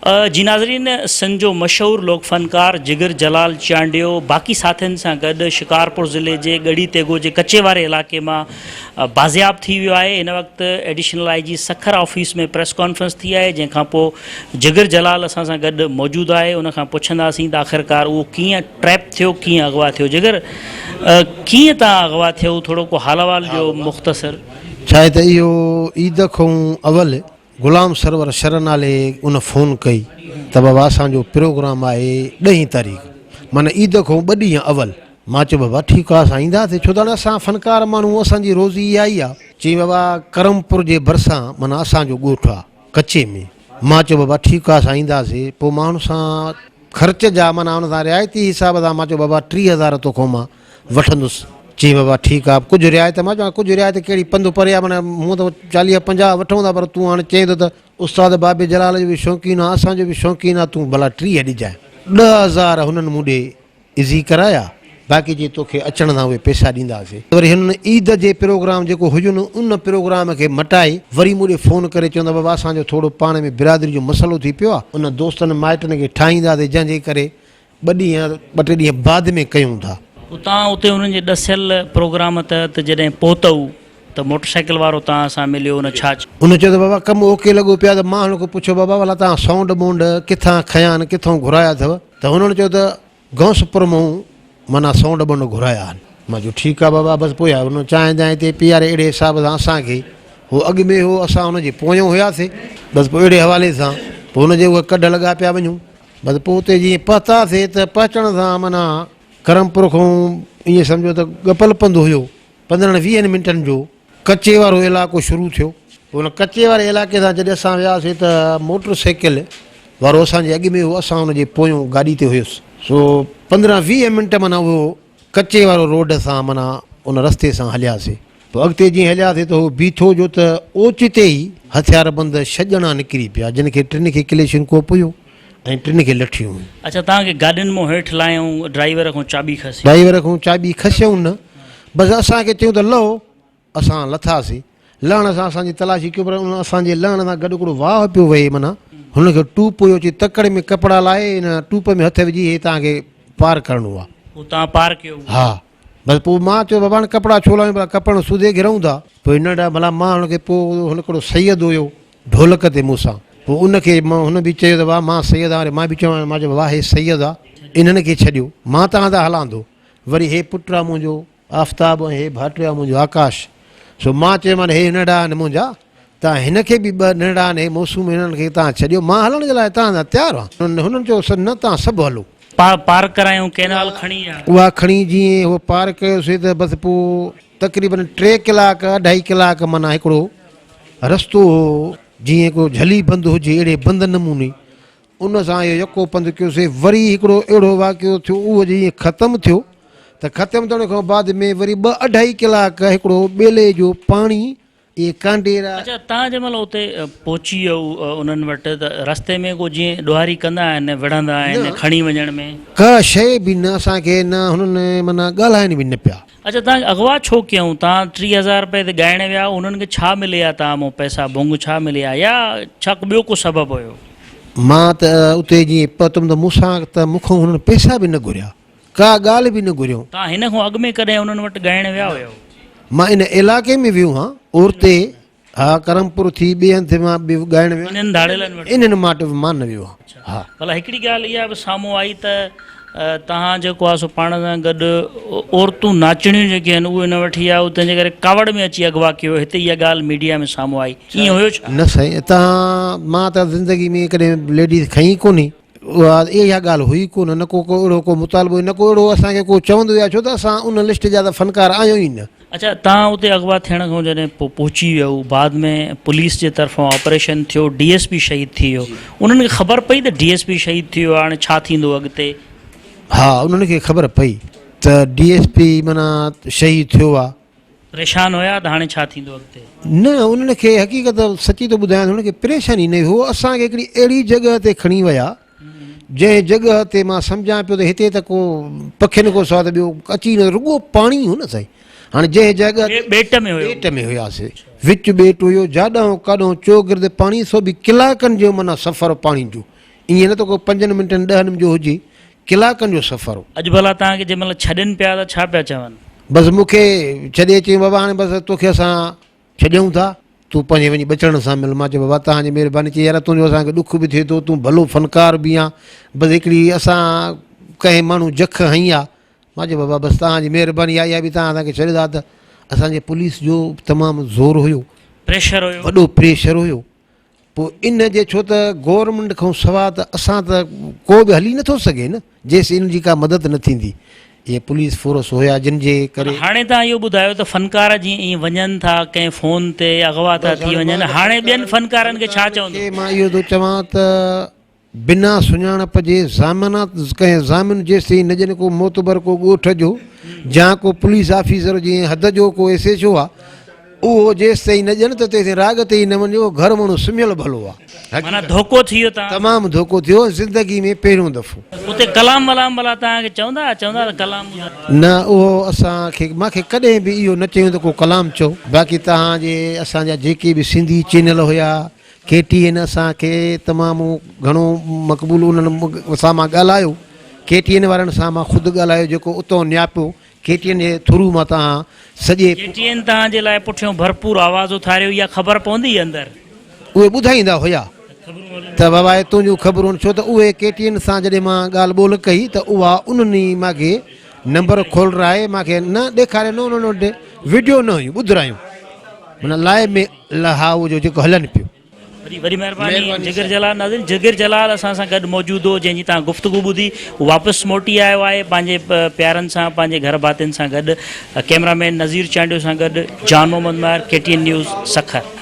जी नाज़रीन, संजो मशहूर लोक फनकार जिगर जलाल चांडियो बाक़ी साथियुनि सां गॾु शिकारपुर ज़िले जे गढ़ी तेगो जे कचे वारे इलाइक़े मां बाज़ियाब थी वियो आहे। इन वक़्तु एडिशनल IG सखर ऑफिस में प्रेस कॉन्फ्रेंस थी आहे, जंहिंखां पोइ जिगर जलाल असां सां गॾु मौजूदु आहे। उन खां पुछंदासीं त आख़िरकार उहो कीअं ट्रैप थियो, कीअं अगवा थियो। जिगर, कीअं तव्हां अगवा थियो, थोरो को हाल अहवाल जो मुख़्तसर। छा आहे त इहो ईद खां अवल गुलाम सरवर शर नाले उन फ़ोन कई त बाबा असांजो प्रोग्राम आहे 10 तारीख़, माना ईद खां 2 ॾींहं अवल। मां चयो बाबा ठीकु आहे, असां ईंदासीं, छो त असां फ़नकार माण्हू, असांजी रोज़ी इहा ई आहे। चई बाबा करमपुर जे भरिसां माना असांजो ॻोठु आहे कचे में। मां चयो बाबा ठीकु आहे, असां ईंदासीं। पोइ मां हुन सां ख़र्च जा माना हुन सां रिआयती हिसाब सां मां चयो बाबा 30,000 तोखां मां वठंदुसि। चई बाबा ठीकु आहे, कुझु रिआयत। मां चवां कुझु रिआयत कहिड़ी, पंधु परे आहे, माना मूं त 40-50 वठूं था, पर तूं हाणे चई थो त उस्ताद बाबे जलाल जो बि शौक़ीनु आहे, असांजो बि शौक़ीनु आहे, तूं भला 30 ॾिजांइ। 10,000 हुननि मूं ॾे इज़ी कराया, बाक़ी जे तोखे अचण सां उहे पैसा ॾींदासीं। वरी हिननि ईद जे प्रोग्राम जेको हुजनि उन प्रोग्राम खे मटाए वरी मूं ॾे फ़ोन करे चवंदा बाबा असांजो थोरो पाण में बिरादरी जो मसइलो थी पियो आहे, उन दोस्तनि माइटनि खे ठाहींदासीं, जंहिंजे करे 2-3 ॾींहं बाद में कयूं था। तव्हां उते उन्हनि जे ॾसियल प्रोग्राम तहत जॾहिं पहुतव त मोटरसाइकिल वारो तव्हां सां मिलियो, उन छा उन चयो त बाबा कमु ओके लॻो पिया। त मां हुन खां पुछियो बाबा भला तव्हां साउंड बूंड किथां खयां आहिनि, किथां घुराया अथव? त हुननि चयो त गौसपुर मां माना साउंड बूंड घुराया आहिनि। मां चयो ठीकु आहे बाबा, बसि पोइ हुन चांहि ते पीआरे अहिड़े हिसाब सां असांखे उहो अॻु में हो, असां हुनजे पोयों हुयासीं, बसि पोइ अहिड़े हवाले सां पोइ हुनजे उहे कढ लॻा पिया वञूं। बसि पोइ उते जीअं पहुतासीं त पहुचण सां माना करमपुर खां ईअं सम्झो त गपल पंधु हुयो, 15-20 मिंटनि जो कचे वारो इलाइक़ो शुरू थियो। हुन कचे वारे इलाइक़े सां जॾहिं असां वियासीं त मोटर साइकिल वारो असांजे अॻु में हो, असां हुनजे पोयों गाॾी ते हुयुसि। सो 15-20 मिंट माना उहो कचे वारो रोड सां माना उन रस्ते सां हलियासीं। पोइ अॻिते जीअं हलियासीं त उहो बीठो जो त ओचिते ई हथियारबंद 6 ॼणा निकिरी पिया, जिन खे 3 खे क्लेशिनकोप हुयो ऐं 3 खे लठियूं। अच्छा, तव्हांखे गाॾियुनि मां हेठि लाहियूं, ड्राइवर खां चाबी खसी? ड्राइवर खां चाबी खसियऊं न, बसि असांखे चयूं त लहो, असां लथासीं। लहण सां असांजी तलाशी कयो, पर उन असांजे लहण सां गॾु हिकिड़ो वाह पियो वहे, माना हुनखे टूप हुयो, अची तकड़े में कपिड़ा लाहे हिन टूप में हथ विझी हे तव्हांखे पार करिणो आहे। पोइ तव्हां पार कयो? हा, बसि पोइ मां चयो बाबा हाणे कपिड़ा छो लाहियूं, भला कपिड़ा सूधे घिरऊं था। पोइ हिन ॾांहुं भला मां हुनखे पोइ हुन हिकिड़ो सैयद हुयो ढोलक ते मूंसां, पोइ उनखे मां हुन बि चयो त वाह मां सैयद आहियां, मां बि चवां, मां चयो वाह हे सैयद आहे, इन्हनि खे छॾियो, मां तव्हां सां हलां थो। वरी हे पुटु आहे मुंहिंजो आफ़ताब, ऐं हे भाइटियो आहे मुंहिंजो आकाश। सो मां चयो माना हे निड़ा आहिनि मुंहिंजा, तव्हां हिनखे बि 2 निड़ा आहिनि, हे मौसूम, हिननि खे तव्हां छॾियो, मां हलण जे लाइ तव्हां सां तयारु आहे। हुननि चयो सर न, तव्हां सभु हलो। पार करायूं, कैनाल खणी उहा खणी जीअं उहो पार कयोसीं त बसि पोइ तक़रीबन 3 कलाक 2.5 कलाक माना हिकिड़ो रस्तो हो, जीअं को झली बंदि हुजे अहिड़े बंदि नमूने उन सां इहो यको पंधु कयोसीं। वरी हिकिड़ो अहिड़ो वाक़ियो थियो, उहो जीअं ख़तमु थियो त ख़तमु थियण खां बाद में वरी 2-2.5 कलाक हिकिड़ो ॿेले जो पाणी इहे कांडेरा। अच्छा, तव्हां जंहिं महिल उते पहुची वियो उन्हनि वटि त रस्ते में को जीअं ॾुहारी कंदा आहिनि, विढ़ंदा आहिनि खणी वञण में? का शइ बि न, असांखे न हुननि माना ॻाल्हाइनि बि न पिया। अच्छा, तव्हां अगवा छो कयूं? तव्हां 30,000 रुपए ते ॻाइण विया, उन्हनि खे छा मिले आहे तव्हां मूं पैसा भोंग छा मिले आहे, या छा ॿियो को सबबु हुयो? मां त उते जीअं पहुतुमि त मूंसां त मूंखां हुननि पैसा बि न घुरिया, का ॻाल्हि बि न घुरियो। तव्हां हिन खां अॻु में कॾहिं उन्हनि वटि ॻाइण विया हुयो? मां इन इलाइक़े में वियो आहियां, औरते हा करमपुर थी ॿिए हंधि मां बि ॻाइण वियो, इन्हनि धाड़ेलनि वटि? इन्हनि मां मां न वियो आहियां। हा, भला हिकिड़ी ॻाल्हि इहा बि साम्हूं आई त तव्हां जेको आहे सो पाण सां गॾु औरतूं नाचणियूं जेके आहिनि उहे न वठी आया, तंहिंजे करे कावड़ में अची अगवा कयो, हिते इहा ॻाल्हि मीडिया में साम्हूं आई, ईअं हुयो छा? न साईं, तव्हां मां त ज़िंदगी में कॾहिं लेडीज़ खई कोन्हे, उहा इहा ॻाल्हि हुई कोन, न को अहिड़ो को मुतालबो, न को अहिड़ो असांखे को चवंदो आहे, छो त असां उन लिस्ट जा त फनकार आहियूं ई न। अच्छा, तव्हां उते अगवा थियण खां जॾहिं पोइ पहुची वियो, बाद में पुलिस जे तरफ़ां ऑपरेशन थियो, DSP शहीद थी वियो, उन्हनि खे ख़बर पई त DSP शहीद थी वियो, हाणे छा थींदो अॻिते? हा, उन्हनि खे ख़बर पई त DSP माना शहीद थियो आहे। परेशान हुया त हाणे छा थींदो अॻिते? न, उन्हनि खे हक़ीक़त सची थो ॿुधायां, हुननि खे परेशानी न हुई, असांखे हिकिड़ी अहिड़ी जॻह ते खणी विया जंहिं जॻह ते मां सम्झां पियो त हिते त को पखियुनि को सवादु ॿियो अची न, रुॻो पाणी हो न साईं। हाणे जंहिं जॻह ॿेट में हुयासीं, विच ॿेट हुयो, जाॾां काॾों चोगिर्द पाणी, सो बि कलाकनि जो माना सफ़र पाणी जो, ईअं न त को 5 मिंटनि 10 जो हुजे, कलाकनि जो सफ़र हो। अॼु भला तव्हांखे जंहिं महिल छॾनि पिया त छा पिया चवनि? बसि मूंखे छॾे चई बाबा हाणे बसि तोखे असां छॾियूं था, तूं पंहिंजे वञी बचण सां मिल। मां चयो बाबा तव्हांजी महिरबानी, चई यार तुंहिंजो असांखे ॾुख बि थिए थो, तूं भलो फ़नकार बि आहे, बसि हिकिड़ी असां कंहिं माण्हू जख हई आहे। मां चयो बाबा बसि तव्हांजी महिरबानी आहे, इहा बि तव्हां असांखे छॾींदा त असांजे पुलिस जो तमामु ज़ोर हुयो, प्रेशर हुयो? वॾो प्रेशर हुयो। पोइ इन जे छो त गवर्नमेंट खां सवाइ त असां त को बि हली नथो सघे न, जेसि इन जी का मदद न थींदी। इहे पुलिस फोर्स हुया जिन जे करे। हाणे तव्हां इहो ॿुधायो त फ़नकार जीअं ईअं वञनि था कंहिं फ़ोन ते अगवा था थी वञनि, हाणे ॿियनि फ़नकारनि खे छा चवंदो? मां इहो थो चवां त बिना सुञाणप जे ज़ामिनात कंहिं ज़ामिन जेसि ताईं न ॼण को मोतबर को ॻोठ जो या को पुलिस ऑफिसर जीअं हद जो को एस एच ओ आहे, उहो जेसि ताईं न ॼण त तेसि राग ते ई न वञो, घर माण्हू सुम्हियल भलो आहे। माना धोखो थी वियो तव्हां? तमामु धोखो थियो ज़िंदगी में पहिरियों दफ़ो। उते कलाम वलाम भला तव्हांखे चवंदा त कलाम? न, उहो असांखे मूंखे कॾहिं बि इहो न चयूं त को कलाम चओ। बाक़ी तव्हांजे असांजा जेके बि सिंधी चैनल हुया, KTN असांखे तमामु घणो मक़बूल उन्हनि सां मां ॻाल्हायो। KTN वारनि सां मां ख़ुदि ॻाल्हायो, जेको उतां नियापियो KTN जे थ्रू मां तव्हां सॼे KTN तव्हांजे लाइ पुठियों भरपूर आवाज़ उथारियो, इहा ख़बर पवंदी अंदरि? उहे ॿुधाईंदा हुया त बाबा तुंहिंजूं ख़बरूं, छो त उहे KTN सां जॾहिं मां ॻाल्हि ॿोल कई त उहा उन्हनि मूंखे नंबर खोलराए मूंखे न ॾेखारे, न उन्हनि वटि वीडियो न हुयूं, ॿुधरायूं माना लाइ में लहा उहो जो जेको हलनि पियो। वरी महिरबानी जिगर जलाल। नाज़रीन, जिगर जलाल असां सां गॾु मौजूदु हो, जंहिंजी तव्हां गुफ़्तगू ॿुधी। वापसि मोटी आयो आहे पंहिंजे प्यारनि सां, पंहिंजे घर भातियुनि सां गॾु। कैमरामैन नज़ीर चांडियो सां गॾु जान मोहम्मद महर, KTN न्यूज़, सखर।